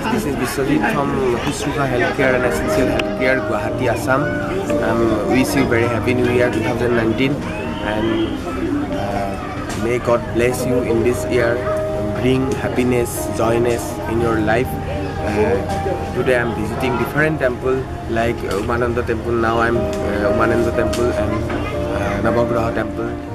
guys, this is Biswajit from Kusruka Healthcare and Essential Healthcare, Guwahati, Assam. Wish you very happy New Year 2019, and may God bless you in this year, bring happiness, joyness in your life. Today I am visiting different temple like Umananda temple. Now I am Umananda temple and Nabagrah temple.